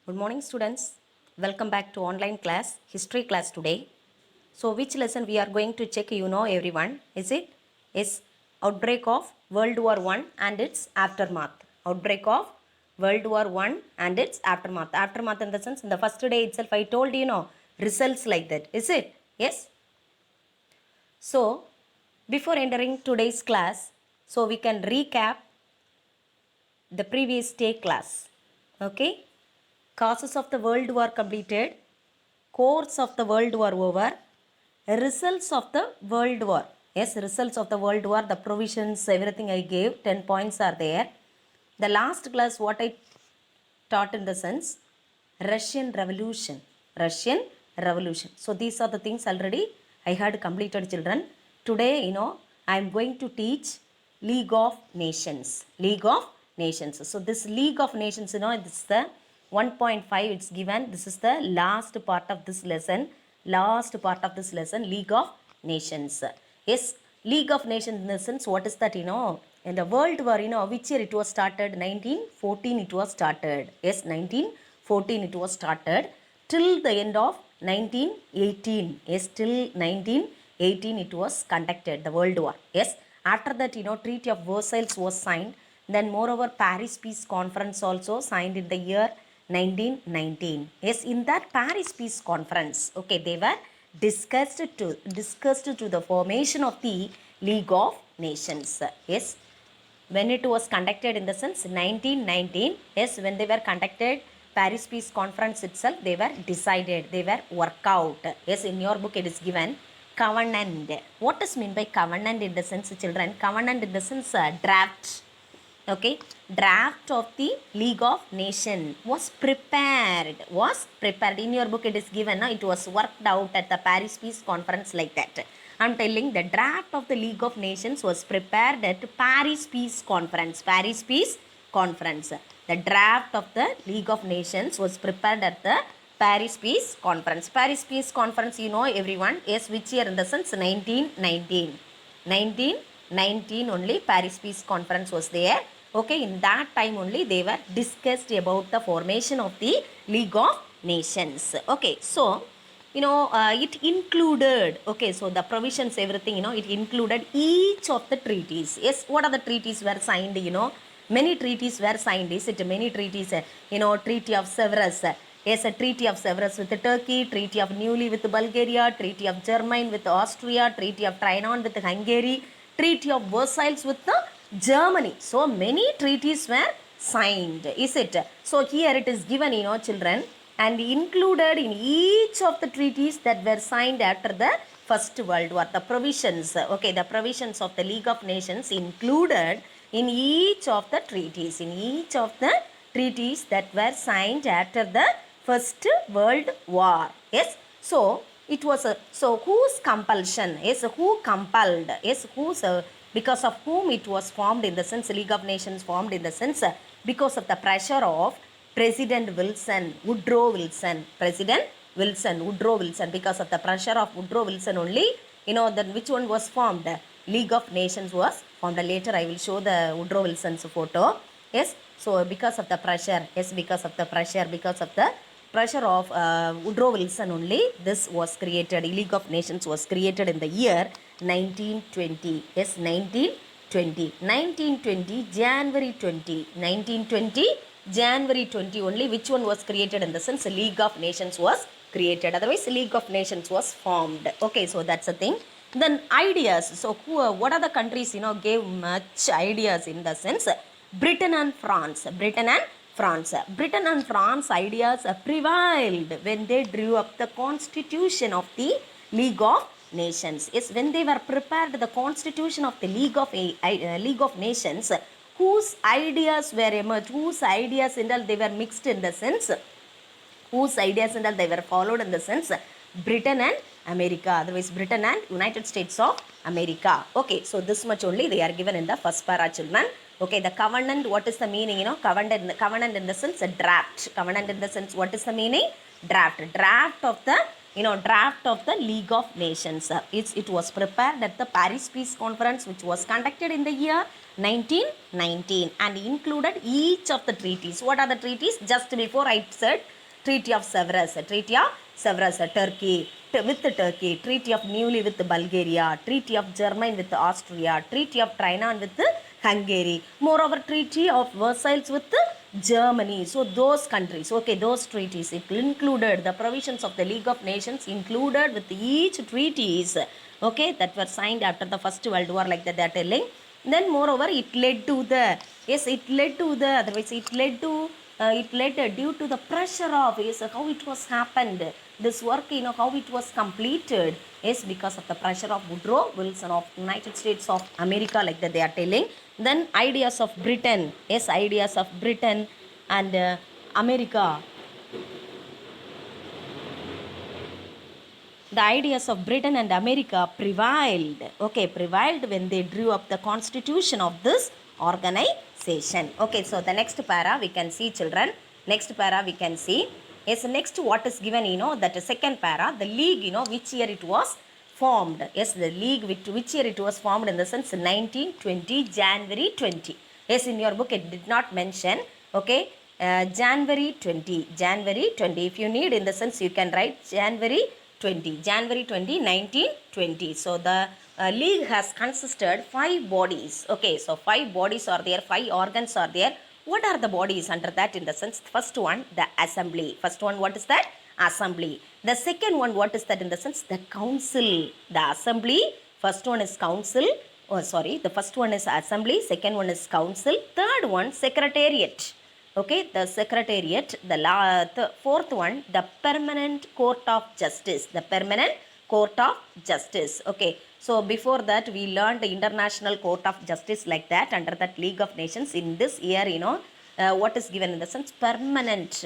Good morning students. Welcome back to online class, history class today. So which lesson we are going to check everyone? Is it? Is outbreak of World War I and its aftermath. Outbreak of World War I and its aftermath. Aftermath in the sense in the first day itself I told results like that. Is it? Yes? So before entering today's class, so we can recap the previous day class. Okay? Causes of the World War completed, course of the World War over, results of the World War. Yes, results of the World War, the provisions, everything I gave, 10 points are there. The last class, what I taught in the sense, Russian Revolution. Russian Revolution. So these are the things already I had completed, children. Today, I am going to teach League of Nations. League of Nations. So this League of Nations, this is the 1.5 it's given. This is the last part of this lesson. Last part of this lesson, League of Nations. Yes, League of Nations in the sense, what is that, in the World War, which year it was started? 1914 it was started. Yes, 1914 it was started till the end of 1918. Yes, till 1918 it was conducted, the World War. Yes, after that, Treaty of Versailles was signed. Then moreover, Paris Peace Conference also signed in the year 1919. Yes, in that Paris Peace Conference, okay, they were discussed to the formation of the League of Nations. Yes, when it was conducted in the sense 1919, yes, when they were conducted Paris Peace Conference itself, they were decided, they were worked out. Yes, in your book it is given covenant. What is meant by covenant in the sense, children? Covenant in the sense draft. Okay, draft of the League of Nations was prepared in your book it is given, it was worked out at the Paris Peace Conference like that. I'm telling the draft of the League of Nations was prepared at Paris Peace Conference. Paris Peace Conference, the draft of the League of Nations was prepared at the Paris Peace Conference. Paris Peace Conference, everyone. Yes, which year in the sense? 1919. 1919 only Paris Peace Conference was there. Okay, in that time only they were discussed about the formation of the League of Nations. Okay, so it included, okay, so the provisions, everything, it included each of the treaties. Yes, what are the treaties were signed? Many treaties were signed. Is it many treaties? Treaty of Severus. Yes, a Treaty of Severus with Turkey, Treaty of Neuilly with Bulgaria, Treaty of Germain with Austria, Treaty of Trianon with Hungary, Treaty of Versailles with the Germany. So many treaties were signed. Is it? So here it is given, children, and included in each of the treaties that were signed after the First World War. The provisions, okay, the provisions of the League of Nations included in each of the treaties, that were signed after the First World War. Yes, so it was so whose compulsion? Yes, who compelled? Yes, whose because of whom it was formed in the sense, League of Nations formed in the sense, because of the pressure of President Wilson, Woodrow Wilson, President Wilson, Woodrow Wilson, because of the pressure of Woodrow Wilson only, then which one was formed? League of Nations was formed. Later I will show the Woodrow Wilson's photo. Yes, so because of the pressure, because of the pressure of Woodrow Wilson only, this was created. League of Nations was created in the year 1920. Yes, 1920, January 20, 1920, January 20 only. Which one was created in the sense? League of Nations was created. Otherwise, League of Nations was formed. Okay, so that's the thing. Then ideas. So what are the countries, gave much ideas in the sense? Britain and France. Britain and France ideas prevailed when they drew up the constitution of the League of Nations. Yes, when they were prepared the constitution of the League of Nations, whose ideas were emerged, whose ideas and all they were mixed in the sense, whose ideas and all they were followed in the sense, Britain and America, otherwise Britain and United States of America. Okay, so this much only they are given in the first para, children. Okay, the covenant, what is the meaning? Covenant in the sense a draft. Covenant in the sense, what is the meaning? Draft of the draft of the League of Nations. It was prepared at the Paris Peace Conference, which was conducted in the year 1919 and included each of the treaties. What are the treaties? Just before I said Treaty of Severus, Turkey with Turkey, Treaty of Neuilly with Bulgaria, Treaty of Germain with Austria, Treaty of Trianon with Hungary, moreover Treaty of Versailles with Germany. So those countries, those treaties, it included the provisions of the League of Nations included with each treaties, that were signed after the First World War, like that they are telling. Then moreover it led to the, it led due to the pressure of how it was happened, this work, how it was completed, because of the pressure of Woodrow Wilson of United States of America, like that they are telling. Then ideas of Britain, ideas of Britain and America. The ideas of Britain and America prevailed, when they drew up the constitution of this organization. So the next para we can see, children. Next para we can see. Next what is given, that second para, the league, which year it was formed. The league which year it was formed, in the sense 1920, January 20. In your book it did not mention, January 20. If you need, in the sense you can write January 20, 1920. So the league has consisted 5 bodies. So 5 bodies are there, 5 organs are there. What are the bodies under that, in the sense? First one, the assembly. First one, what is that? Assembly. The second one, what is that, in the sense? The council. The assembly. First one is council. The first one is assembly. Second one is council. Third one, secretariat. The secretariat. The fourth one, the permanent court of justice. The permanent court of justice. So before that we learned the International Court of Justice, like that, under that League of Nations. In this year, what is given, in the sense? Permanent.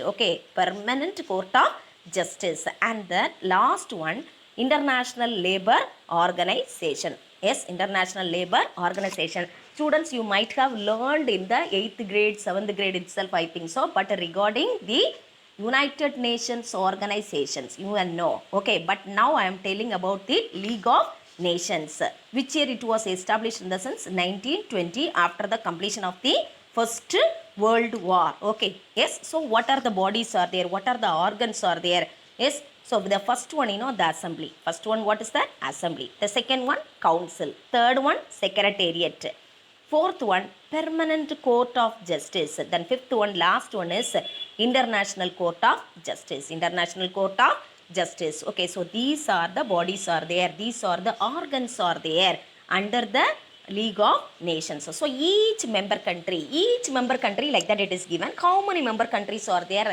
Permanent Court of Justice. And the last one, International Labour Organization. International Labour Organization. Students, you might have learned in the 8th grade, 7th grade itself, I think so. But regarding the United Nations organizations, you will know. But now I am telling about the League of Nations. Which year it was established, in the sense? 1920, after the completion of the First World War. So what are the bodies are there? What are the organs are there? So the first one, the assembly. First one, what is that? Assembly. The second one, council. Third one, secretariat. Fourth one, permanent court of justice. Then fifth one, last one is International Court of Justice. International Court of Justice. So these are the bodies are there. These are the organs are there under the League of Nations. So each member country, like that it is given. How many member countries are there?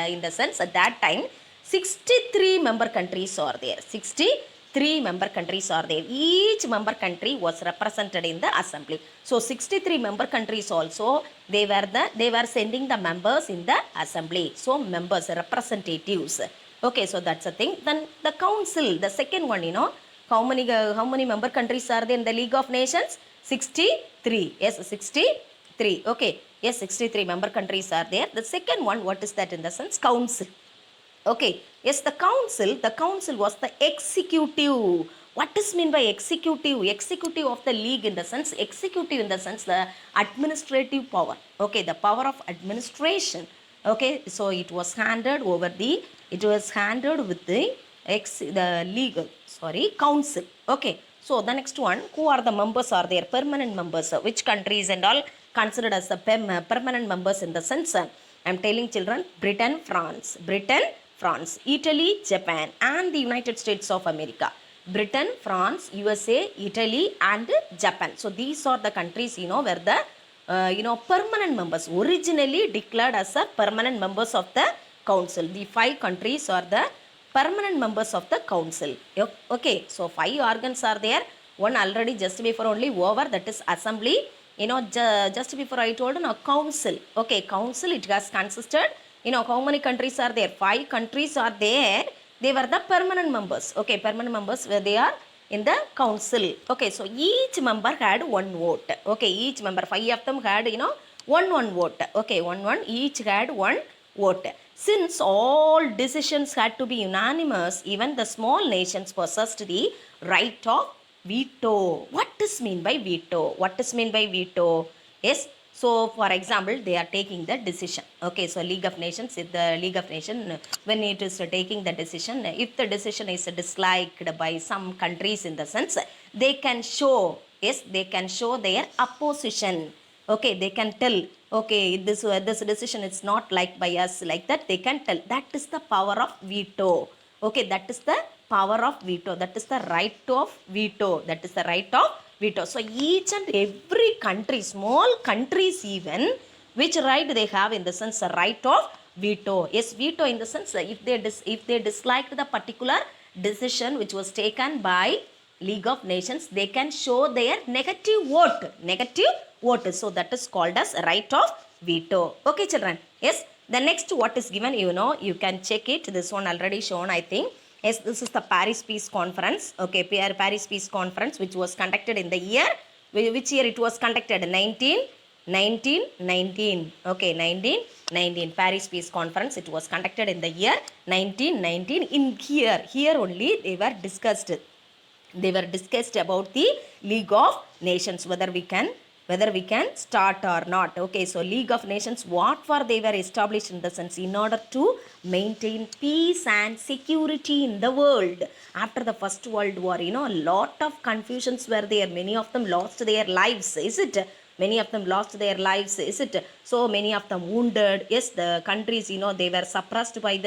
In the sense, at that time, 63 member countries are there. 63 member countries are there. Each member country was represented in the assembly. So 63 member countries also, they were sending the members in the assembly. So members, representatives. So that's a thing. Then the council, the second one, how many member countries are there in the League of Nations? 63. 63. 63 member countries are there. The second one, what is that, in the sense? Council. The council was the executive. What is mean by executive? Executive of the league, in the sense, the administrative power. The power of administration. So it was handed with the council. So the next one, who are the members are there? Permanent members. Which countries and all considered as the permanent members, in the sense? I am telling children, Britain, France, Italy, Japan, and the United States of America. Britain, France, USA, Italy, and Japan. So these are the countries, where the permanent members, originally declared as a permanent members of the council. The 5 countries are the permanent members of the council. So 5 organs are there. One already just before only over, that is assembly. Just before I told, council. Council, it has consisted. How many countries are there? 5 countries are there. They were the permanent members. Permanent members, where they are in the council. So each member had 1 vote. Each member, 5 of them had, 1 vote. Each had 1 vote. Since all decisions had to be unanimous, even the small nations possessed the right of veto. What does mean by veto? What does mean by veto? Yes. So, for example, they are taking the decision. Okay, so League of Nations, if the League of Nations, when it is taking the decision, if the decision is disliked by some countries in the sense, they can show, yes, they can show their opposition. Okay, they can tell, okay, this decision is not liked by us, like that they can tell. That is the power of veto. Okay, that is the power of veto. That is the right of veto. That is the right of veto. So each and every country, small countries even, which right they have in the sense the right of veto. Yes, veto in the sense if they disliked the particular decision which was taken by League of Nations, they can show their negative vote. Negative vote. So that is called as right of veto. Okay, children. Yes. The next what is given, you can check it. This one already shown, I think. Yes, this is the Paris Peace Conference. Okay, Paris Peace Conference, which was conducted in the year, which year it was conducted? 1919. Okay, 1919. Paris Peace Conference. It was conducted in the year 1919. In here only they were discussed. They were discussed about the League of Nations, whether we can start or not. Okay, so League of Nations, what for they were established in the sense in order to maintain peace and security in the world. After the First World War, a lot of confusions were there. Many of them lost their lives, is it? Many of them lost their lives, is it? So many of them wounded. Yes, the countries, they were suppressed by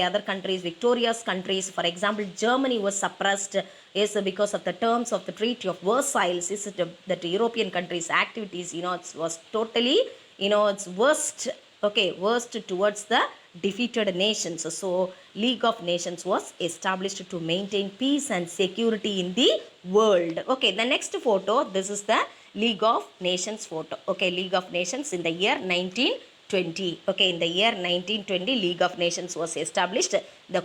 other countries, victorious countries. For example, Germany was suppressed, yes, because of the terms of the Treaty of Versailles. Is it that European countries activities, it was totally, it's worst. Okay, worst towards the defeated nations. So League of Nations was established to maintain peace and security in the world. Okay, the next photo, this is the League of Nations photo. Okay, League of Nations in the year 1920. Okay, in the year 1920, League of Nations was established.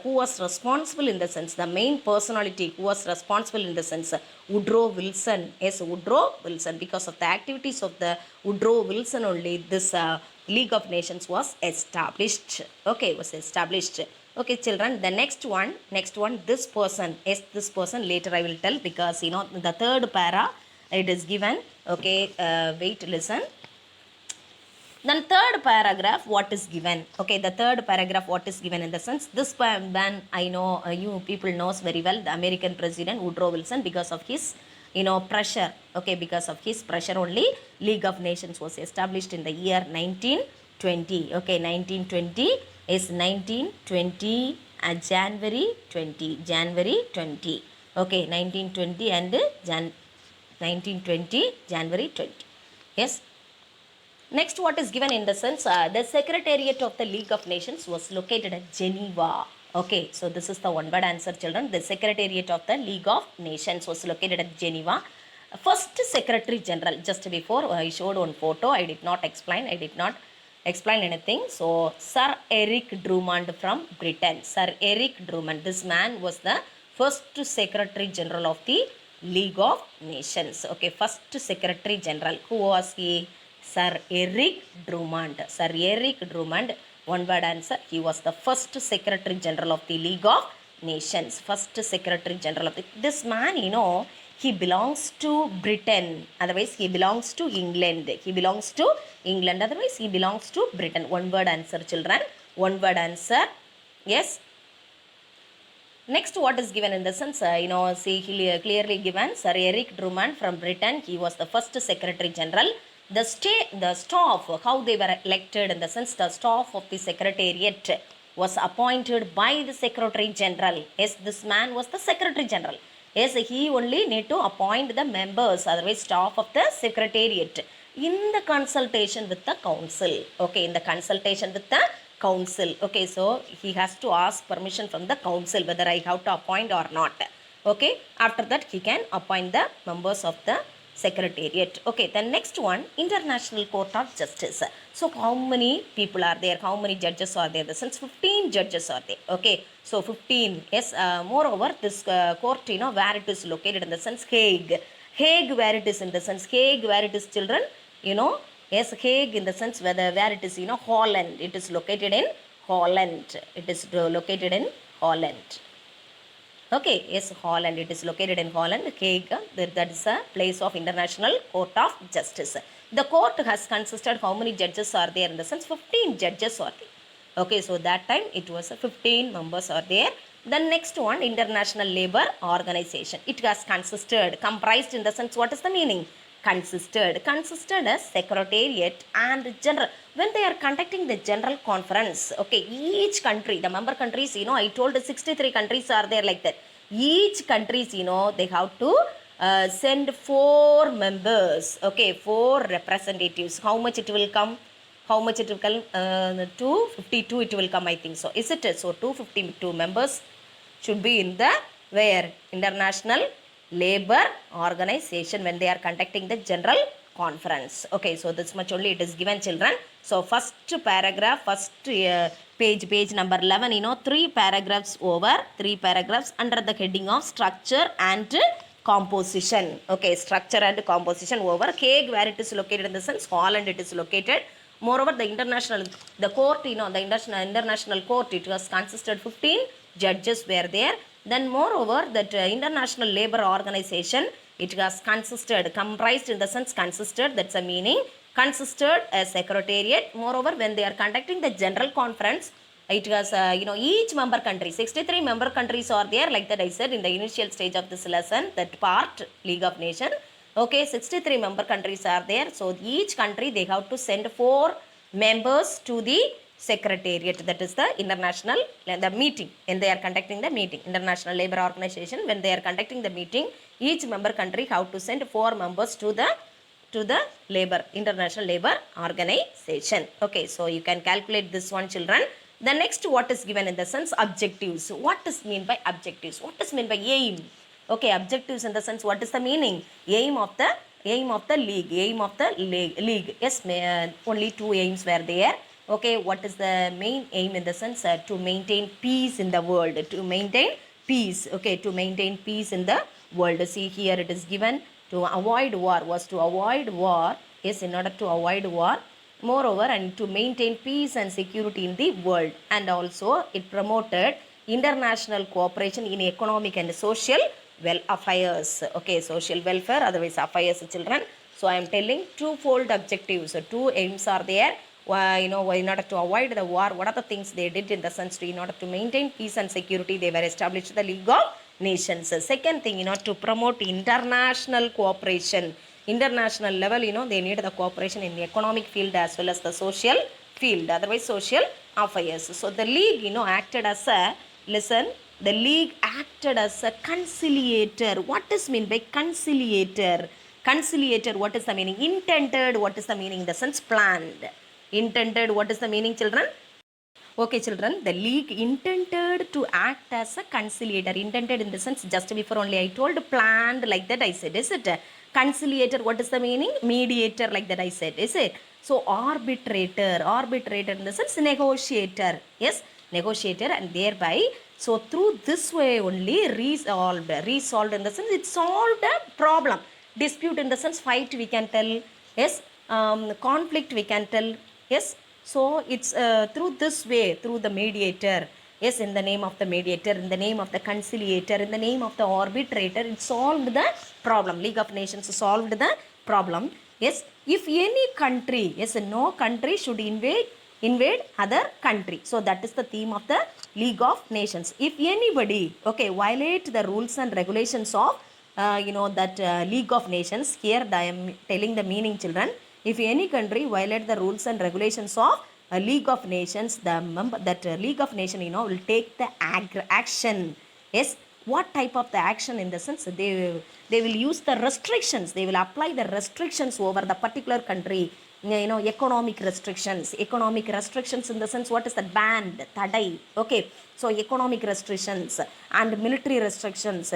Who was responsible in the sense, the main personality who was responsible in the sense, Woodrow Wilson. Yes, Woodrow Wilson. Because of the activities of the Woodrow Wilson only, this League of Nations was established. Okay, was established. Okay, children, the next one, this person. Yes, this person later I will tell, because the third para it is given. Okay, wait, listen. Then third paragraph, what is given? Okay, the third paragraph, what is given in the sense, this man, I know you people knows very well, the American president Woodrow Wilson, because of his pressure. Okay, because of his pressure only, League of Nations was established in the year 1920. Okay, 1920 is 1920 January 20. Okay, 1920 and 1920 January 20. Yes. Next, what is given in the sense, the Secretariat of the League of Nations was located at Geneva. Okay, so this is the one word answer, children. The Secretariat of the League of Nations was located at Geneva. First Secretary General, just before I showed one photo, I did not explain anything. So Sir Eric Drummond from Britain. Sir Eric Drummond, this man was the first Secretary General of the League of Nations. Okay, first Secretary General. Who was he? Sir Eric Drummond. Sir Eric Drummond, one word answer. He was the first Secretary General of the League of Nations. First Secretary General of this man, he belongs to Britain. Otherwise, he belongs to England. Otherwise, he belongs to Britain. One word answer, children. One word answer. Yes. Next, what is given in the sense, see clearly given, Sir Eric Drummond from Britain. He was the first Secretary General. The staff, how they were elected in the sense, the staff of the Secretariat was appointed by the Secretary General. Yes, this man was the Secretary General. Yes, he only need to appoint the members, otherwise staff of the Secretariat, in the consultation with the council. Okay, in the consultation with the council. Okay, so he has to ask permission from the council whether I have to appoint or not. Okay, after that he can appoint the members of the Secretariat. Okay, the next one, International Court of Justice. So how many people are there? How many judges are there? The sense 15 judges are there. Okay, so 15. Yes, moreover, this court, where it is located in the sense Hague. Hague, where it is in the sense Hague, where it is, children, Yes, Hague in the sense where it is, Holland. It is located in Holland. It is located in Holland. Okay, yes, Holland. It is located in Holland. Hague, that is a place of International Court of Justice. The court has consisted, how many judges are there in the sense? 15 judges are there. Okay, so that time it was 15 members are there. The next one, International Labour Organization. It has consisted, comprised in the sense, what is the meaning? Consisted as secretariat and general. When they are conducting the general conference, okay, each country, the member countries, I told 63 countries are there like that. Each countries, they have to send 4 members, okay, 4 representatives. How much it will come? How much it will come? 252 it will come, I think so. Is it? So 252 members should be in the where? International Labour Organization when they are conducting the general conference. Okay, so this much only it is given, children. So first paragraph, first page number 11, 3 paragraphs over, 3 paragraphs under the heading of structure and composition. Okay, structure and composition over. Hague, where it is located in the sense, Holland it is located. Moreover, the court, the international court, it was consisted 15 judges were there. Then moreover, that International Labour Organization, it was consisted, comprised in the sense consisted, that's a meaning, consisted as secretariat. Moreover, when they are conducting the general conference, it was, each member country, 63 member countries are there, like that I said in the initial stage of this lesson, that part, League of Nations. Okay, 63 member countries are there. So each country, they have to send 4 members to the secretariat. That is the international, the meeting, when they are conducting the meeting. International Labour Organization, when they are conducting the meeting, each member country have to send 4 members to the International Labour Organization. Okay, so you can calculate this one, children. The next, what is given in the sense, objectives. What is meant by objectives? What is meant by aim? Okay, objectives in the sense, what is the meaning? Aim of the league. Yes, only 2 aims were there. Okay, what is the main aim in the sense? To maintain peace in the world. To maintain peace. Okay, to maintain peace in the world. See here it is given, to avoid war, was to avoid war. Yes, in order to avoid war. Moreover, and to maintain peace and security in the world. And also, it promoted international cooperation in economic and social affairs. Okay, social welfare, otherwise affairs, children. So I am telling twofold objectives. So 2 aims are there. In order to avoid the war, what are the things they did in the sense, in order to maintain peace and security, they were established the League of Nations. Second thing, to promote international cooperation. International level, they need the cooperation in the economic field as well as the social field, otherwise social affairs. So the League, acted as a, listen, the League acted as a conciliator. What is meant by conciliator? Conciliator, what is the meaning? Intended, what is the meaning? In the sense, planned. Intended, what is the meaning, children? Okay, children, the League intended to act as a conciliator. Intended in the sense, just before only I told, planned, like that I said, is it? Conciliator, what is the meaning? Mediator, like that I said, is it? So arbitrator in the sense, negotiator. Yes, negotiator, and thereby, so through this way only resolved in the sense, it solved a problem. Dispute in the sense, fight we can tell. Yes, conflict we can tell. Yes, so it's through this way, through the mediator. Yes, in the name of the mediator, in the name of the conciliator, in the name of the arbitrator, it solved the problem. League of Nations solved the problem. Yes, if any country, yes, no country should invade other country. So that is the theme of the League of Nations. If anybody, okay, violate the rules and regulations of, League of Nations, here I am telling the meaning, children. If any country violate the rules and regulations of a League of Nations, League of Nations, will take the action. Yes, what type of the action in the sense? They will use the restrictions. They will apply the restrictions over the particular country. Economic restrictions. Economic restrictions in the sense, what is that? Banned, tadai. Okay, so economic restrictions and military restrictions.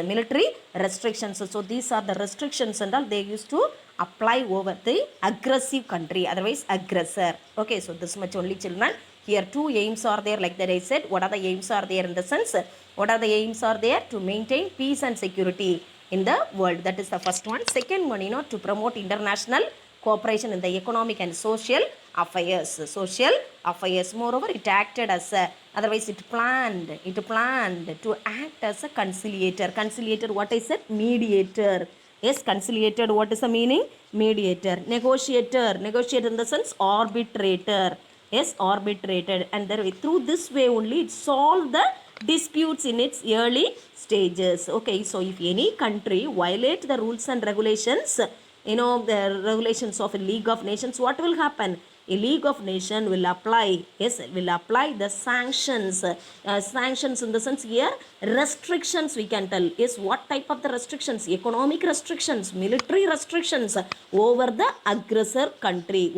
So these are the restrictions and all they used to apply over the aggressive country, otherwise aggressor. Okay, so this much only, children. Here 2 aims are there, like that I said. What are the aims are there in the sense? What are the aims are there? To maintain peace and security in the world. That is the first one. Second one, to promote international cooperation in the economic and social affairs. Social affairs. Moreover, it acted as a, otherwise it planned to act as a conciliator. Conciliator, what is it? Mediator. Yes, conciliator, what is the meaning? Mediator. Negotiator in the sense arbitrator. Yes, arbitrated, and there, through this way only it solved the disputes in its early stages. Okay, so if any country violate the rules and regulations, the regulations of a League of Nations, what will happen? A League of Nations will apply, yes, will apply the sanctions. Sanctions in the sense here, restrictions we can tell. Yes, what type of the restrictions? Economic restrictions, military restrictions over the aggressor country,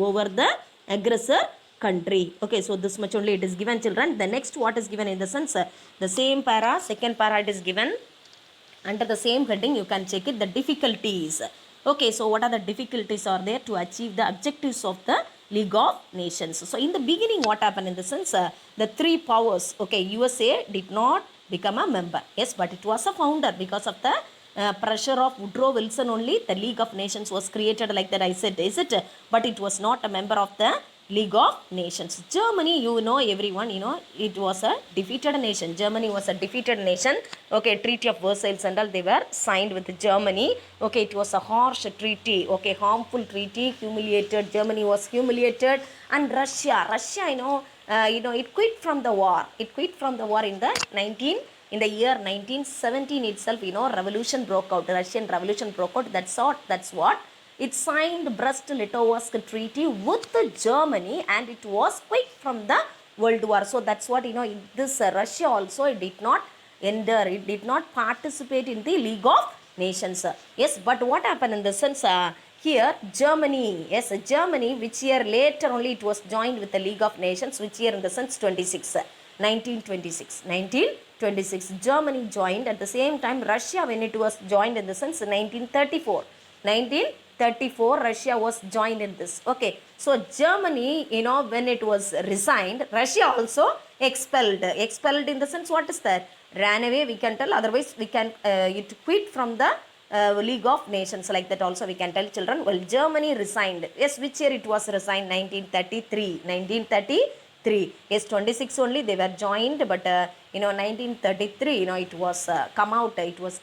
country. Okay, so this much only it is given, children. The next, what is given in the sense, the same para, second para it is given under the same heading. You can check it, the difficulties. Okay, so what are the difficulties are there to achieve the objectives of the League of Nations? So in the beginning, what happened in the sense, the three powers, okay, USA did not become a member. Yes, but it was a founder because of the pressure of Woodrow Wilson only. The League of Nations was created, like that I said, is it? But it was not a member of the League of Nations. Germany, everyone, it was a defeated nation. Germany was a defeated nation. Okay, Treaty of Versailles and all, they were signed with Germany. Okay, it was a harsh treaty. Okay, harmful treaty, humiliated. Germany was humiliated. And Russia, it quit from the war. In the year 1917 itself, revolution broke out. Russian revolution broke out. That's what. It signed Brest-Litovsk Treaty with Germany, and it was quit from the World War. So that's what, this Russia also, it did not enter, it did not participate in the League of Nations. Yes, but what happened in the sense, here Germany, yes, Germany, which year later only it was joined with the League of Nations, which year in the sense 1926. Germany joined. At the same time, Russia, when it was joined in the sense 1934, Russia was joined in this. Okay, so Germany, when it was resigned, Russia also expelled in the sense, what is that? Ran away, we can tell. Otherwise, we can it quit from the League of Nations, like that also we can tell, children. Well, Germany resigned. Yes, which year it was resigned? 1933. Yes, 26 only they were joined, but 1933, it was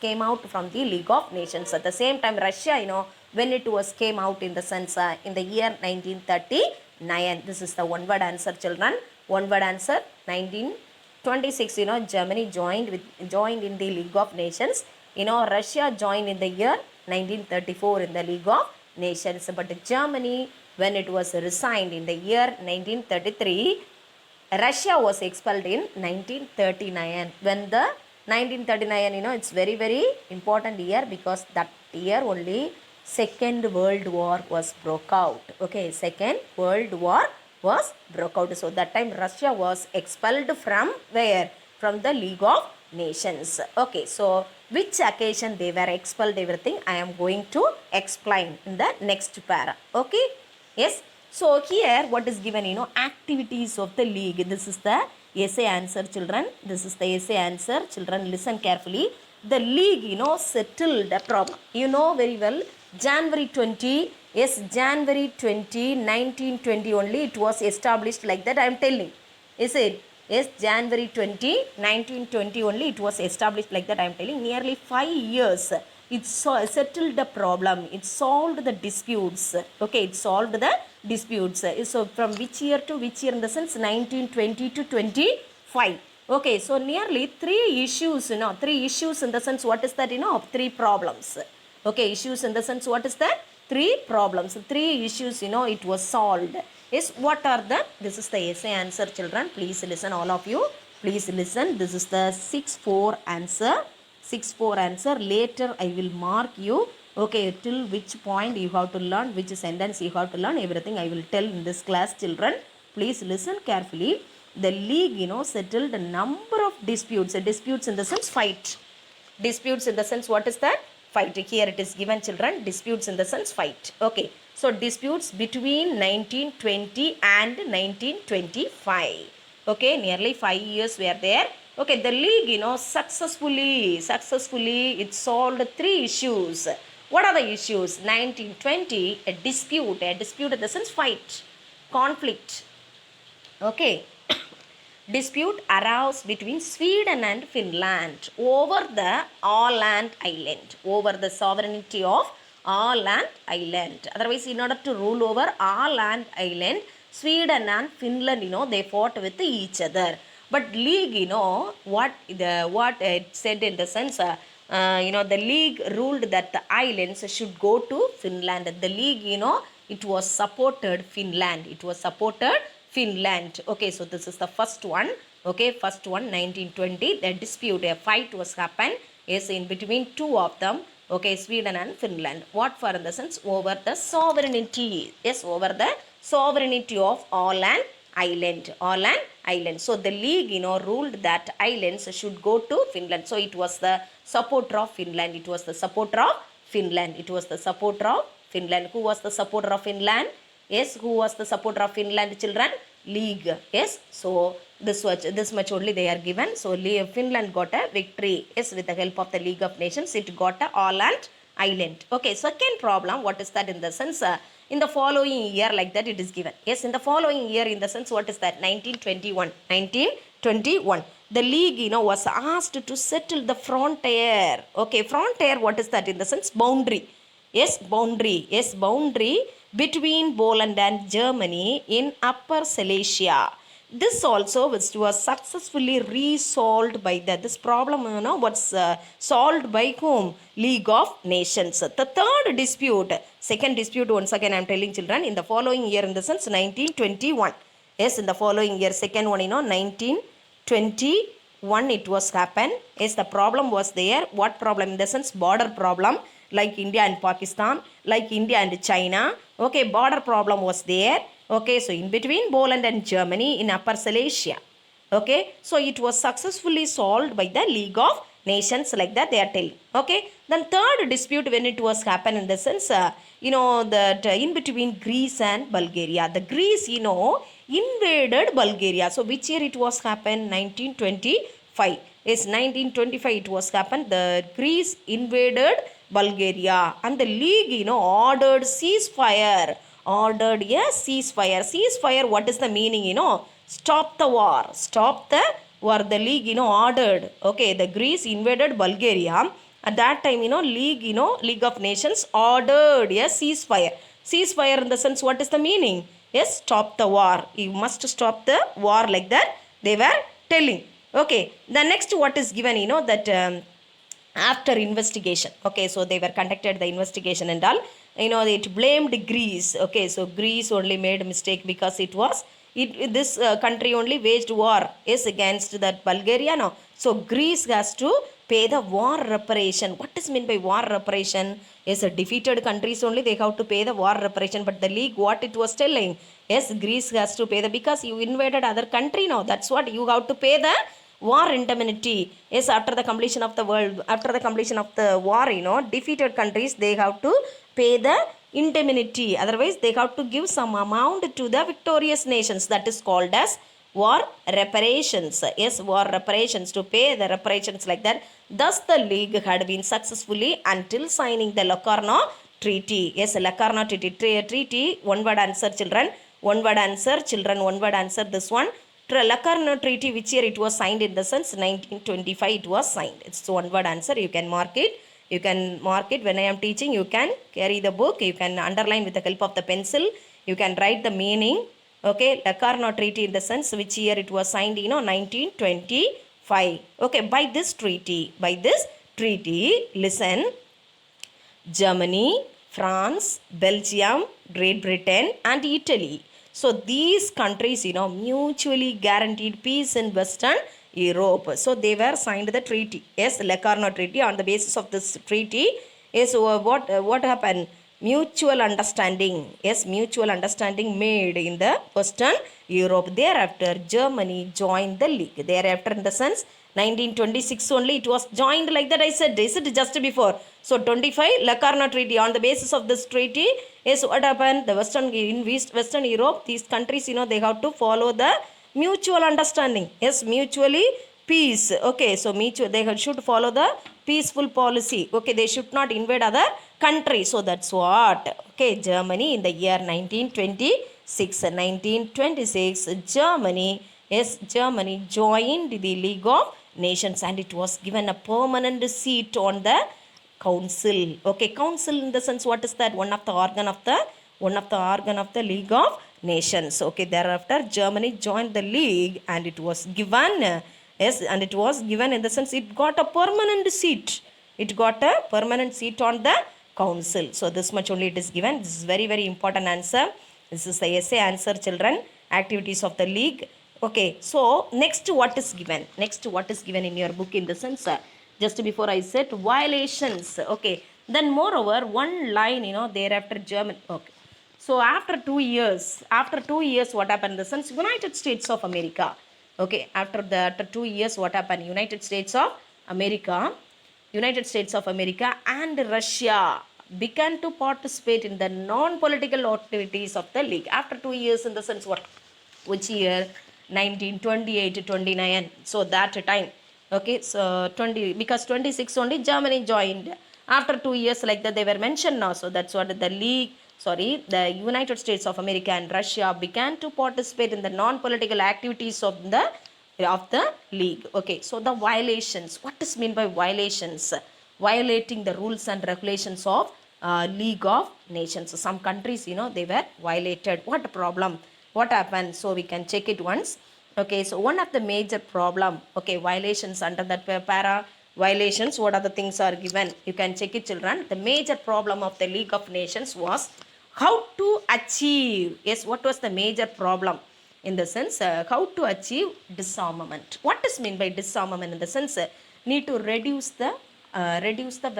came out from the League of Nations. At the same time, Russia, when it was came out in the sense, in the year 1939. This is the one word answer, children. One word answer. 1926, Germany joined in the League of Nations. Russia joined in the year 1934 in the League of Nations. But Germany, when it was resigned in the year 1933, Russia was expelled in 1939. When the 1939, it's very, very important year, because that year only Second World War was broke out. Okay, Second World War was broke out. So that time Russia was expelled from where? From the League of Nations. Okay, so which occasion they were expelled, everything I am going to explain in the next para. Okay, yes. So here what is given, activities of the league. This is the essay answer, children. This is the essay answer, children. Listen carefully. The league, settled the problem. You know very well, January 20, 1920 only it was established, like that I am telling. Is it? Yes, January 20, 1920 only it was established, like that I am telling. Nearly 5 years. It settled the problem. It solved the disputes. Okay, it solved the disputes. So from which year to which year in the sense? 1920 to 25. Okay, so nearly 3 issues, 3 issues in the sense, what is that, 3 problems. Okay, issues in the sense, what is that? 3 problems. 3 issues, it was solved. Yes, what are the? This is the essay answer, children. Please listen, all of you. Please listen. This is the 6-4 answer. 6-4 answer. Later I will mark you. Okay, till which point you have to learn, which sentence you have to learn, everything I will tell in this class, children. Please listen carefully. The league, settled a number of disputes. Disputes in the sense fight. Disputes in the sense, what is that? Fight. Here it is given, children. Disputes in the sense fight. Okay, so disputes between 1920 and 1925. Okay, nearly 5 years were there. Okay, the league, successfully it solved 3 issues. What are the issues? 1920, a dispute in the sense fight, conflict. Okay. Dispute arose between Sweden and Finland over the Åland Island, over the sovereignty of Åland Island. Otherwise, in order to rule over Åland Island, Sweden and Finland, they fought with each other. But league, what it said in the sense, the league ruled that the islands should go to Finland. The league, it was supported Finland. It was supported Finland. Okay, so this is the first one. Okay, first one, 1920, the dispute, a fight was happened, is in between two of them. Okay, Sweden and Finland. What for in the sense? Over the sovereignty. Yes, over the sovereignty of Åland Island. Åland Island. So the league, ruled that islands should go to Finland. So it was the supporter of Finland. It was the supporter of Finland. It was the supporter of Finland. Who was the supporter of Finland? Yes, who was the supporter of Finland, children? League. Yes, so this much only they are given. So Finland got a victory. Yes, with the help of the League of Nations, it got a Åland Island. Okay, second problem, what is that in the sense? In the following year, like that it is given. Yes, in the following year, in the sense, what is that? 1921. 1921. The league, was asked to settle the frontier. Okay, frontier, what is that in the sense? Boundary. Yes, boundary. Yes, boundary between Poland and Germany in Upper Silesia. This also was successfully resolved by this problem, was solved by whom? League of Nations. The third dispute, second dispute, once again I am telling children, in the following year, in the sense 1921. Yes, in the following year, second one, 1921 it was happened. Yes, the problem was there. What problem? In the sense border problem, like India and Pakistan, like India and China. Okay, border problem was there. Okay, so in between Poland and Germany in Upper Silesia. Okay, so it was successfully solved by the League of Nations, like that they are telling. Okay, then third dispute when it was happened in the sense, that in between Greece and Bulgaria. The Greece, invaded Bulgaria. So which year it was happened? 1925. Yes, 1925 it was happened. The Greece invaded Bulgaria and the league, ordered ceasefire. Ordered a ceasefire. Ceasefire, what is the meaning? Stop the war. Stop the war. The league, ordered. Okay, the Greece invaded Bulgaria. At that time, league, League of Nations ordered a ceasefire. Ceasefire in the sense, what is the meaning? Yes, stop the war. You must stop the war, like that they were telling. Okay, the next what is given, that after investigation. Okay, so they were conducted the investigation and all. It blamed Greece. Okay, so Greece only made a mistake because this country only waged war is against that Bulgaria. No, so Greece has to pay the war reparation. What is meant by war reparation? Yes, defeated countries only they have to pay the war reparation. But the league, what it was telling? Yes, Greece has to pay because you invaded other country. Now that's what you have to pay the war indemnity. Yes, after the completion of the war, defeated countries, they have to pay the indemnity. Otherwise, they have to give some amount to the victorious nations. That is called as war reparations. Yes, war reparations, to pay the reparations, like that. Thus, the league had been successfully until signing the Locarno Treaty. Yes, Locarno Treaty. One word answer, children. One word answer, children. One word answer. This one. Locarno Treaty, which year it was signed? In the sense 1925 it was signed. It's one word answer. You can mark it. You can mark it when I am teaching. You can carry the book. You can underline with the help of the pencil. You can write the meaning. Okay, Locarno Treaty in the sense which year it was signed? 1925. Okay, by this treaty, listen, Germany, France, Belgium, Great Britain and Italy. So these countries, mutually guaranteed peace in Western Europe. So they were signed the treaty. Yes, Locarno Treaty. On the basis of this treaty, yes, what happened? Mutual understanding. Yes, mutual understanding made in the Western Europe. Thereafter, Germany joined the league. Thereafter, in the sense 1926 only it was joined, like that I said. Is it just before? So 25 Locarno Treaty. On the basis of this treaty, yes, what happened? The Western Europe, these countries, they have to follow the mutual understanding. Yes, mutually peace. Okay, so they should follow the peaceful policy. Okay, they should not invade other countries. So that's what. Okay, Germany in the year 1926. 1926, Germany, yes, Germany joined the League of Nations, and it was given a permanent seat on the council. Okay, council in the sense, what is that? One of the organ of the League of Nations. Okay, thereafter Germany joined the league, and it was given, yes, and it was given in the sense it got a permanent seat. It got a permanent seat on the council. So this much only it is given. This is very very important answer. This is the essay answer, children. Activities of the league. Okay, so next what is given? Next what is given in your book in the sense, just before I said violations. Okay, then moreover one line, thereafter German. Okay, so after 2 years, what happened in the sense, United States of America. Okay, after 2 years, what happened? United States of America and Russia began to participate in the non-political activities of the league. After 2 years, in the sense, what? Which year? 1928 to 29. So that time. Okay, so 20, because 26 only Germany joined. After 2 years like that they were mentioned now. So that's what the United States of America and Russia began to participate in the non-political activities of the league. Okay, so the violations. What is mean by violations? Violating the rules and regulations of League of Nations. So some countries, they were violated. What problem? What happened? So we can check it once. Okay, so one of the major problem, okay, violations under that para violations, what are the things are given? You can check it, children. The major problem of the League of Nations was how to achieve. Yes, what was the major problem? In the sense, how to achieve disarmament. What is mean by disarmament? In the sense, need to reduce the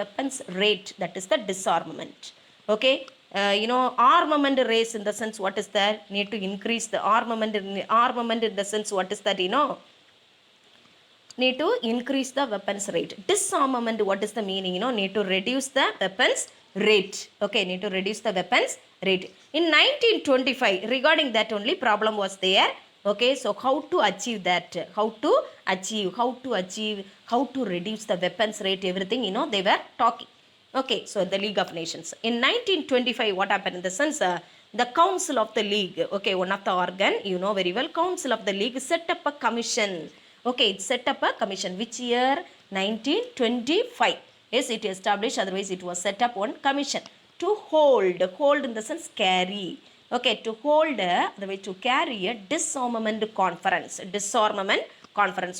weapons rate. That is the disarmament. Okay, armament race, in the sense, what is that? Need to increase the armament in the sense, what is that? Need to increase the weapons rate. Disarmament, what is the meaning? Need to reduce the weapons rate. Okay, need to reduce the weapons rate. In 1925, regarding that only problem was there. Okay, so how to achieve that? How to reduce the weapons rate, everything, they were talking. Okay, so the League of Nations. In 1925, what happened in the sense, the Council of the League, okay, one of the organ, very well, Council of the League set up a commission. Okay, it set up a commission. Which year? 1925. Yes, it established, otherwise it was set up one commission to hold in the sense carry. Okay, to hold, otherwise to carry a disarmament conference.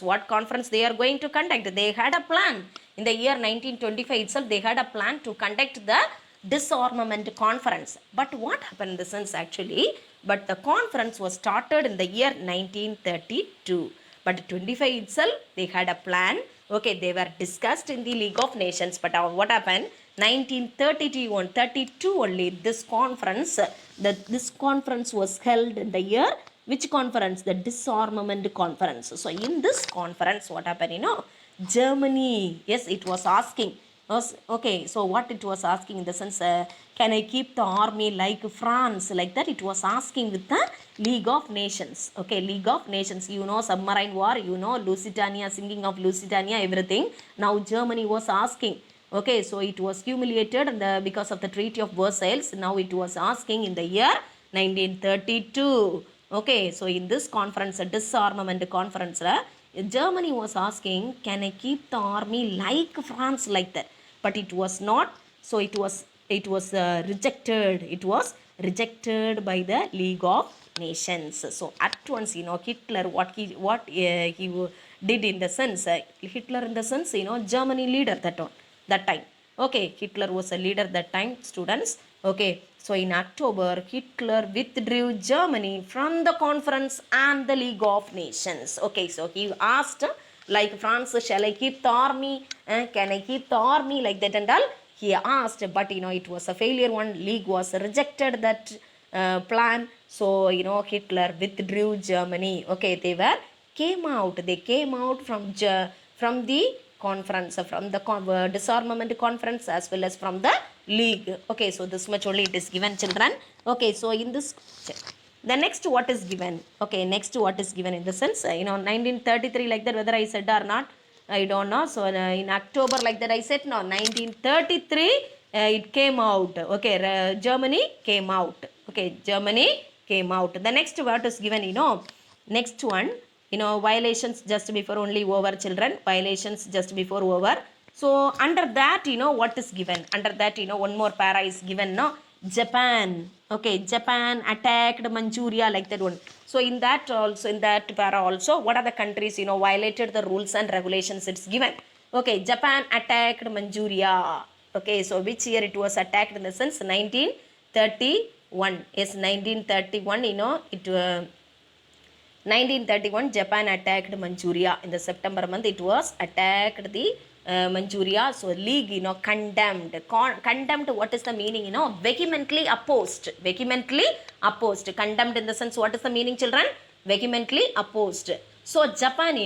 What conference they are going to conduct? They had a plan. In the year 1925 itself, they had a plan to conduct the disarmament conference. But what happened in the sense, actually? But the conference was started in the year 1932. But 25 itself, they had a plan. Okay, they were discussed in the League of Nations. But what happened? 1932 only, this conference was held in the year. Which conference? The disarmament conference. So in this conference, what happened? Germany, yes, it was asking. Okay, so what it was asking in the sense, can I keep the army like France? Like that, it was asking with the League of Nations. Okay, League of Nations, submarine war, Lusitania, singing of Lusitania, everything. Now Germany was asking. Okay, so it was humiliated because of the Treaty of Versailles. Now it was asking in the year 1932. Okay, so in this conference, a disarmament conference, Germany was asking, can I keep the army like France, like that? But it was not. So it was rejected. It was rejected by the League of Nations. So at once, Hitler, what he did in the sense, Hitler in the sense, Germany leader that time. Okay, Hitler was a leader that time, students. Okay, so in October, Hitler withdrew Germany from the conference and the League of Nations. Okay, so he asked, like France, shall I keep the army? Can I keep the army, like that and all? He asked, but it was a failure. One League was rejected that plan. So Hitler withdrew Germany. Okay, they came out from the conference, from the disarmament conference, as well as from the league. Okay, so this much only it is given, children. Okay, so in this, the next what is given? Okay, next what is given in the sense, 1933, like that, whether I said or not. I don't know. So in October, like that, I said no. 1933, it came out. Okay, Germany came out. Okay, Germany came out. The next word is given. Next one. Violations just before only over, children. Violations just before over. So under that, what is given? Under that, one more para is given. No, Japan. Okay, Japan attacked Manchuria, like that one. So in that also, in that para also, what are the countries violated the rules and regulations? It's given. Okay, Japan attacked Manchuria. Okay, so which year it was attacked? In the sense 1931. Yes, 1931. It 1931, Japan attacked Manchuria. In the September month, it was attacked the Manchuria. So, league, condemned. Condemned, what is the meaning? Vehemently opposed. Vehemently opposed. Condemned in the sense, what is the meaning, children? Vehemently opposed. So, Japan,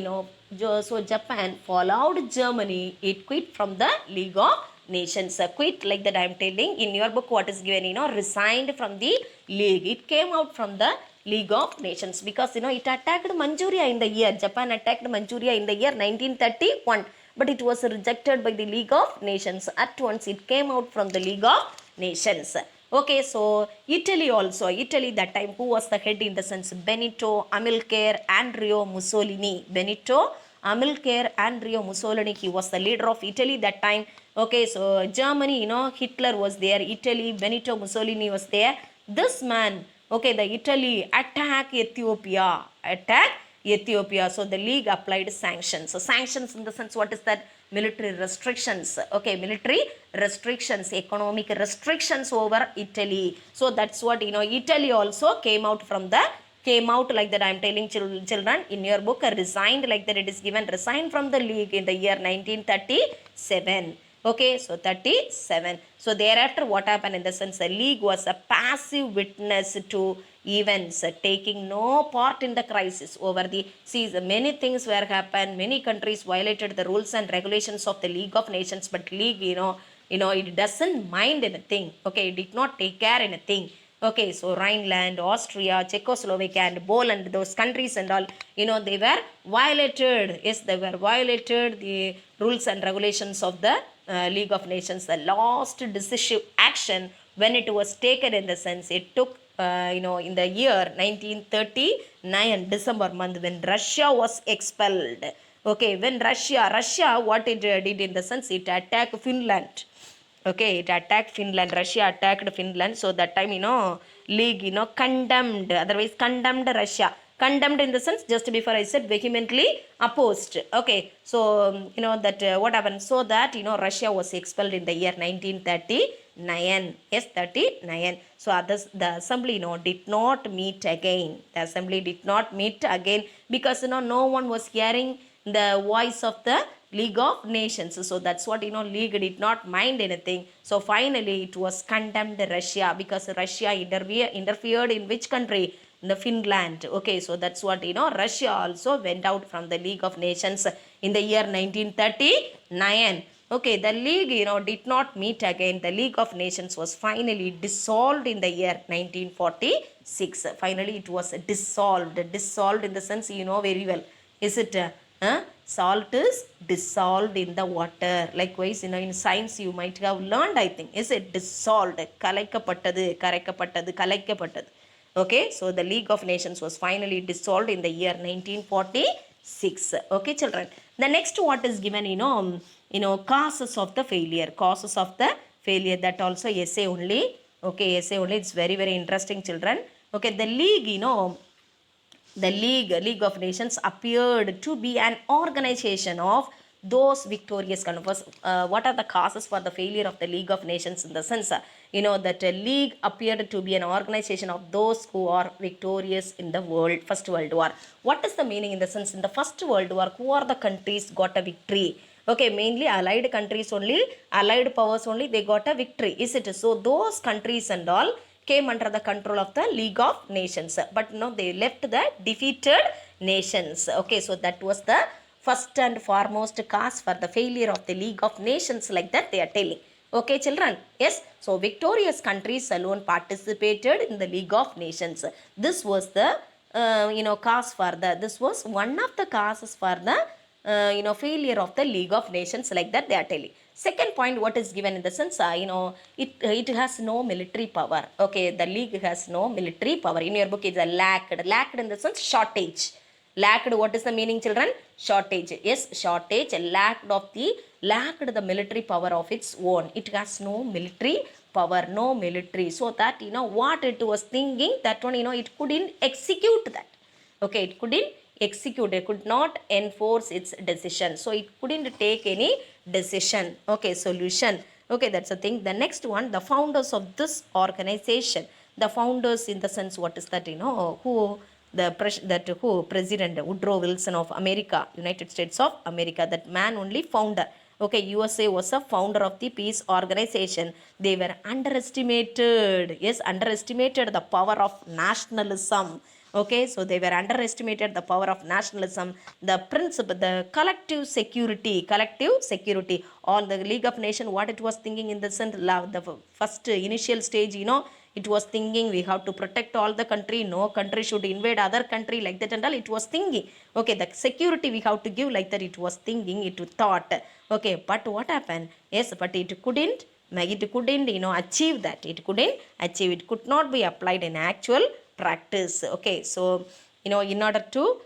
Japan followed Germany. It quit from the League of Nations. Quit, like that I am telling. In your book, what is given? Resigned from the League. It came out from the League of Nations because it attacked Manchuria in the year. Japan attacked Manchuria in the year 1931, but it was rejected by the League of Nations. At once it came out from the League of Nations. Okay, so Italy also. Italy that time, who was the head in the sense? Benito, Amilcare, Andrea Mussolini. Benito, Amilcare, Andrea Mussolini. He was the leader of Italy that time. Okay, so Germany, Hitler was there. Italy, Benito Mussolini was there. This man, okay, the Italy attack Ethiopia. Attack Ethiopia. So the league applied sanctions. So sanctions in the sense, what is that? Military restrictions. Okay, military restrictions, economic restrictions over Italy. So that's what, Italy also came out like that. I am telling children in your book, resigned, like that it is given, resigned from the league in the year 1937. Okay, so 37. So thereafter what happened in the sense, the league was a passive witness to events, taking no part in the crisis over the seas. Many things were happened, many countries violated the rules and regulations of the League of Nations, but league, it doesn't mind anything. Okay, it did not take care anything. Okay, so Rhineland, Austria, Czechoslovakia and Poland, those countries and all, they were violated. Yes, they were violated the rules and regulations of the League of Nations. The last decisive action when it was taken in the sense, it took in the year 1939 December month, when Russia was expelled. Okay, when Russia, what it did in the sense, it attacked Finland. Okay, it attacked Finland. Russia attacked Finland. So that time, league, condemned, otherwise condemned Russia. Condemned in the sense, just before I said vehemently opposed. Okay, so, that what happened? So that, Russia was expelled in the year 1939. Yes, 39. So others, the assembly, did not meet again. The assembly did not meet again because, no one was hearing the voice of the League of Nations. So that's what, league did not mind anything. So finally it was condemned Russia, because Russia interfered in which country? In the Finland. Okay, so that's what, Russia also went out from the League of Nations in the year 1939. Okay, the league, did not meet again. The League of Nations was finally dissolved in the year 1946. Finally it was dissolved. Dissolved in the sense, very well. Is it salt is dissolved in the water. Likewise, in science you might have learned, I think. Is it dissolved? Kalaikapattadu, kalaikapattadu. Okay, so the League of Nations was finally dissolved in the year 1946. Okay, children. The next what is given, causes of the failure. Causes of the failure, that also essay only. Okay, essay only. It's very, very interesting, children. Okay, the league, the League of Nations appeared to be an organization of those victorious countries. What are the causes for the failure of the League of Nations? In the sense, that a league appeared to be an organization of those who are victorious in the First World War. What is the meaning in the sense? In the First World War, who are the countries got a victory? Okay, mainly allied countries only, allied powers only, they got a victory. Is it? So those countries and all came under the control of the League of Nations. But no, they left the defeated nations. Okay, so that was the first and foremost cause for the failure of the League of Nations, like that they are telling. Okay, children. Yes, so victorious countries alone participated in the League of Nations. This was the, cause for the, this was one of the causes for the failure of the League of Nations, like that they are telling. Second point, what is given in the sense, it has no military power. Okay, the league has no military power. In your book, it's a lacked in the sense shortage. Lacked, what is the meaning, children? Shortage. Yes, shortage, lacked the military power of its own. It has no military power, no military. So that, what it was thinking, that one, it couldn't execute that. Okay, it couldn't execute, it could not enforce its decision. So it couldn't take any decision. Okay, solution. Okay, that's the thing. The next one, the founders of this organization. The founders in the sense, what is that, who President Woodrow Wilson of America, United States of America, that man only founder. Okay, USA was a founder of the peace organization. They were underestimated. Yes, underestimated the power of nationalism. Okay, so they were underestimated the power of nationalism, the principle, the collective security. All the League of Nations, what it was thinking in the sense, the first initial stage, it was thinking we have to protect all the country, no country should invade other country, like that and all it was thinking. Okay, the security we have to give, like that it was thinking, it thought. Okay, but what happened? Yes, but it couldn't achieve that. It couldn't achieve, it could not be applied in actual practice. Okay, so in order to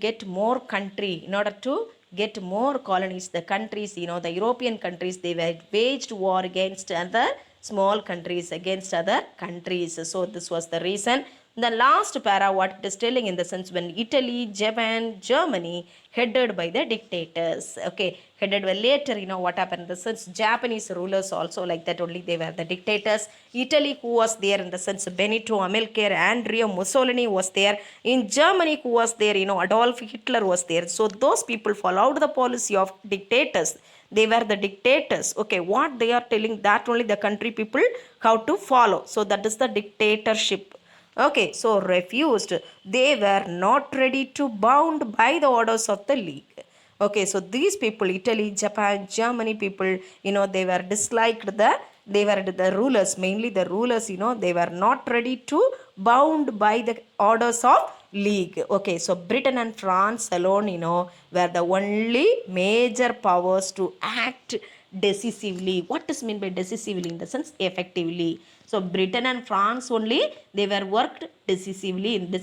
get more country, in order to get more colonies, the countries, the European countries, they were waged war against other small countries, against other countries. So this was the reason. The last para, what it is telling in the sense, when Italy, Japan, Germany headed by the dictators. Okay, headed by later, what happened in the sense, Japanese rulers also, like that only, they were the dictators. Italy, who was there in the sense, Benito Amilcar, Andrea Mussolini was there. In Germany, who was there, Adolf Hitler was there. So those people followed the policy of dictators. They were the dictators. Okay, what they are telling, that only the country people how to follow. So that is the dictatorship. Okay, so refused. They were not ready to bound by the orders of the League. Okay, so these people, Italy, Japan, Germany people, they were disliked they were the rulers, mainly the rulers, they were not ready to bound by the orders of League. Okay, so Britain and France alone, were the only major powers to act decisively. What does mean by decisively? In the sense, effectively. So Britain and France only, they were worked decisively in the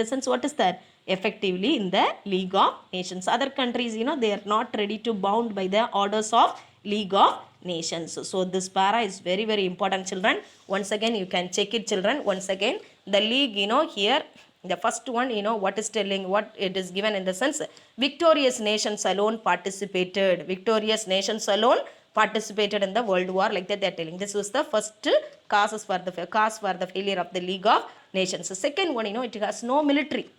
sense, what is that? Effectively in the League of Nations. Other countries, they are not ready to bound by the orders of League of Nations. So this para is very, very important, children. Once again, you can check it, children. Once again, the League, here, the first one, what is telling, what it is given in the sense, victorious nations alone participated. Victorious nations alone participated in the World War, like that they are telling. This was the first cause for the failure of the League of Nations. The second one, it has no military.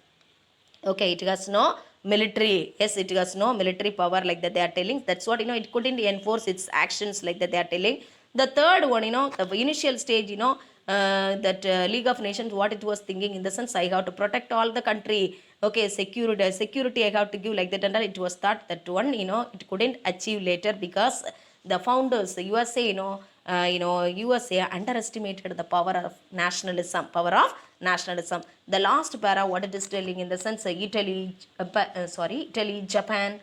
Okay, it has no military. Yes, it has no military power, like that they are telling. That's what, it couldn't enforce its actions, like that they are telling. The third one, the initial stage, that League of Nations, what it was thinking in the sense, I have to protect all the country. Okay, security I have to give, like that, and it was thought that one, it couldn't achieve later, because the founders, the USA, USA underestimated the power of nationalism. The last para, what it is telling in the sense, Italy, Japan,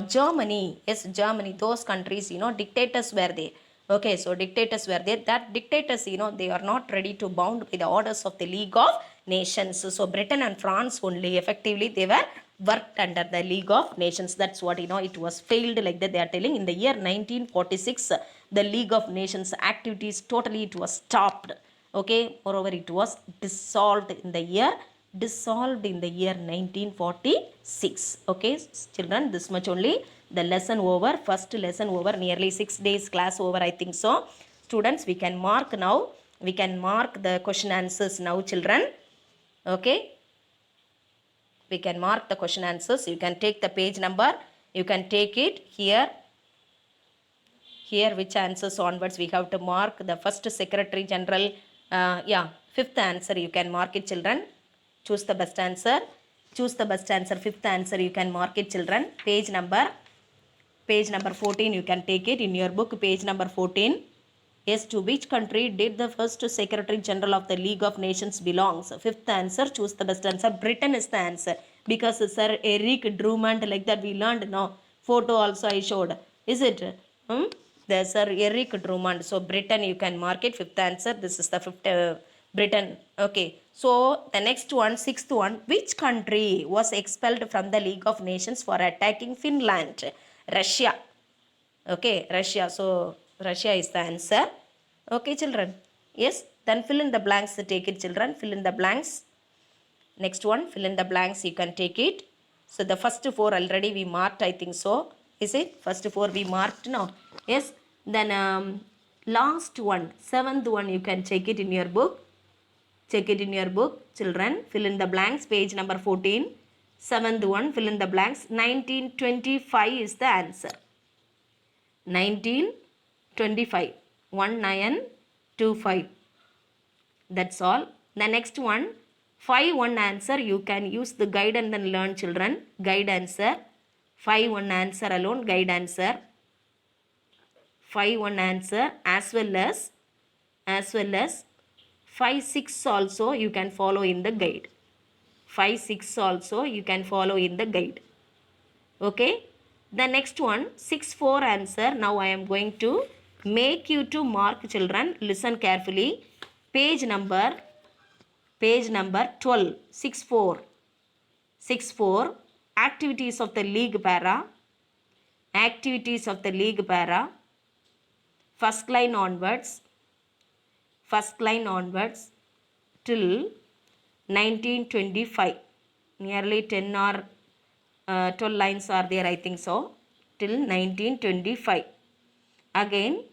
Germany. Yes, Germany, those countries, dictators were there. Okay, so dictators were there. That dictators, they are not ready to bound by the orders of the League of Nations. So Britain and France only, effectively, they were worked under the League of Nations. That's what, it was failed, like that they are telling. In the year 1946, the League of Nations activities totally, it was stopped. Okay, moreover, it was dissolved in the year 1946. Okay, children, this much only. The lesson over, first lesson over, nearly 6 days class over, I think so. Students, we can mark now. We can mark the question answers now, children. Okay, we can mark the question answers. You can take the page number. You can take it here. Here, which answers onwards we have to mark. The first Secretary General, fifth answer, you can mark it, children. Choose the best answer. Choose the best answer. Fifth answer, you can mark it, children. Page number 14, you can take it in your book. Page number 14. Yes, to which country did the first Secretary General of the League of Nations belongs? Fifth answer, choose the best answer. Britain is the answer. because Sir Eric Drummond, like that we learned now. Photo also I showed. Is it? The Sir Eric Drummond. So Britain, you can mark it. Fifth answer. This is the fifth Britain. Okay. So the next one, sixth one. Which country was expelled from the League of Nations for attacking Finland? Russia. Okay, Russia. So Russia is the answer. Okay, children. Yes. Then fill in the blanks. Take it, children. Fill in the blanks. Next one, fill in the blanks. You can take it. So the first four already we marked, I think so. Is it? First four we marked now. Yes. Then last one, seventh one, you can check it in your book. Check it in your book, children. Fill in the blanks. Page number 14. Seventh one, fill in the blanks. 1925 is the answer. 1925. 1925. That's all. The next one, 5-1 answer. You can use the guide and then learn, children. Guide answer. 5-1 answer alone, guide answer. 5-1 answer as well as 5-6 also you can follow in the guide. 5-6 also you can follow in the guide. Okay. The next one, 6-4 answer. Now I am going to make you to mark, children. Listen carefully. Page number 12. 6-4. 6-4. Activities of the league para. Activities of the league para. First line onwards. First line onwards till 1925. Nearly 10 or 12 lines are there, I think so. Till 1925. Again,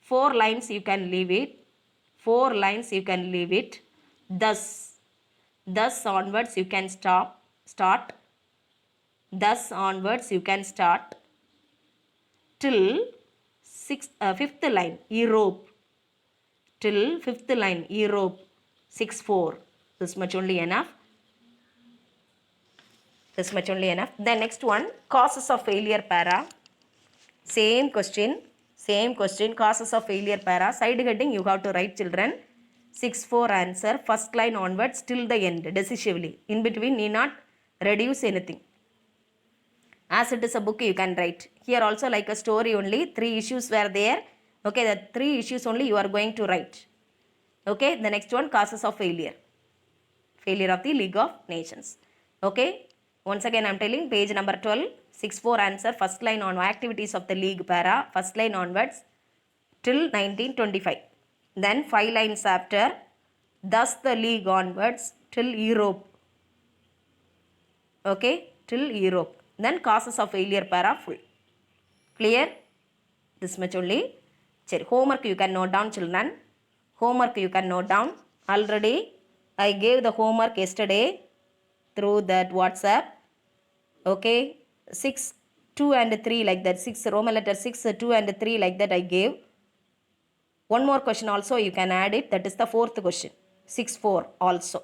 4 lines you can leave it. 4 lines you can leave it. Thus onwards you can start. Thus onwards you can start till 5th line, Europe. Till 5th line, Europe. 6-4. This much only enough. This much only enough. The next one, causes of failure para. Same question. Causes of failure para. Side heading you have to write, children. 6-4 answer. First line onwards till the end, decisively. In between need not reduce anything. As it is a book, you can write. Here also like a story only. 3 issues were there. Okay, the 3 issues only you are going to write. Okay, the next one, causes of failure. Failure of the League of Nations. Okay, once again I am telling, page number 12. 6-4 answer. First line on activities of the league para. First line onwards till 1925. Then 5 lines after. Thus the league onwards till Europe. Okay, till Europe. Then causes of failure para full. Clear? This much only. Homework you can note down, children. Homework you can note down. Already I gave the homework yesterday through that WhatsApp. Okay, 6, 2 and 3 like that. 6 Roman letter 6, 2 and 3 like that I gave. One more question also you can add it. That is the 4th question. 6-4 also.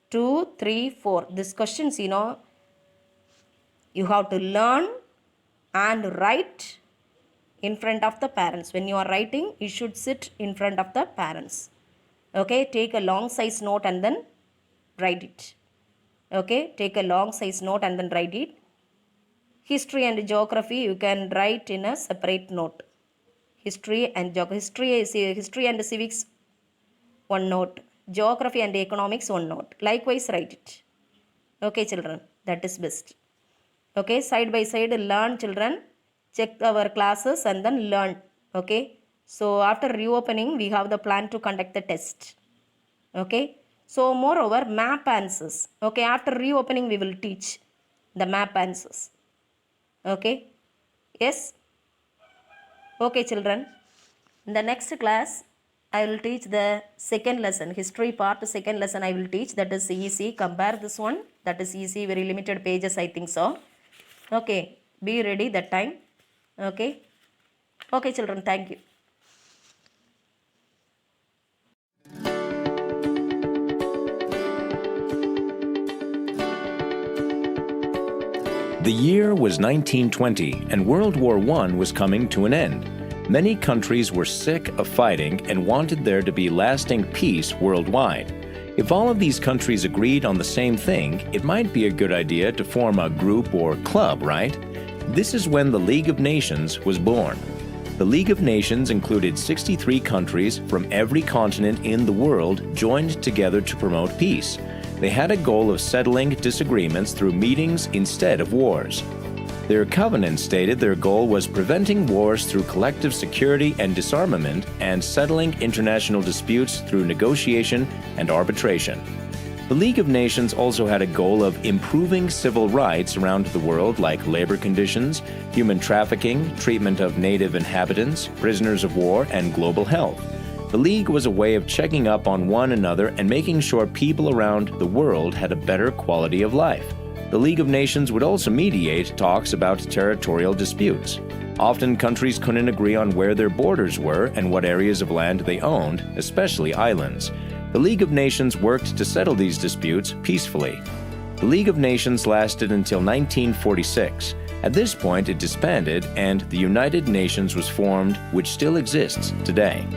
2, 3, 4. These questions, you have to learn and write in front of the parents. When you are writing, you should sit in front of the parents. Okay, take a long size note and then write it. Okay, take a long size note and then write it. History and geography you can write in a separate note. History and civics, one note. Geography and economics, one note. Likewise write it. Okay, children, that is best. Okay, side by side learn, children. Check our classes and then learn. Okay, so after reopening we have the plan to conduct the test. Okay, so moreover map answers. Okay, after reopening we will teach the map answers. Okay, yes. Okay, children, in the next class I will teach the second lesson, history part, second lesson I will teach. That is easy. Compare this one. That is easy, very limited pages, I think so. Okay, be ready that time. Okay, okay, children, thank you. The year was 1920 and World War I was coming to an end. Many countries were sick of fighting and wanted there to be lasting peace worldwide. If all of these countries agreed on the same thing, it might be a good idea to form a group or club, right? This is when the League of Nations was born. The League of Nations included 63 countries from every continent in the world joined together to promote peace. They had a goal of settling disagreements through meetings instead of wars. Their covenant stated their goal was preventing wars through collective security and disarmament and settling international disputes through negotiation and arbitration. The League of Nations also had a goal of improving civil rights around the world, like labor conditions, human trafficking, treatment of native inhabitants, prisoners of war, and global health. The League was a way of checking up on one another and making sure people around the world had a better quality of life. The League of Nations would also mediate talks about territorial disputes. Often countries couldn't agree on where their borders were and what areas of land they owned, especially islands. The League of Nations worked to settle these disputes peacefully. The League of Nations lasted until 1946. At this point, it disbanded and the United Nations was formed, which still exists today.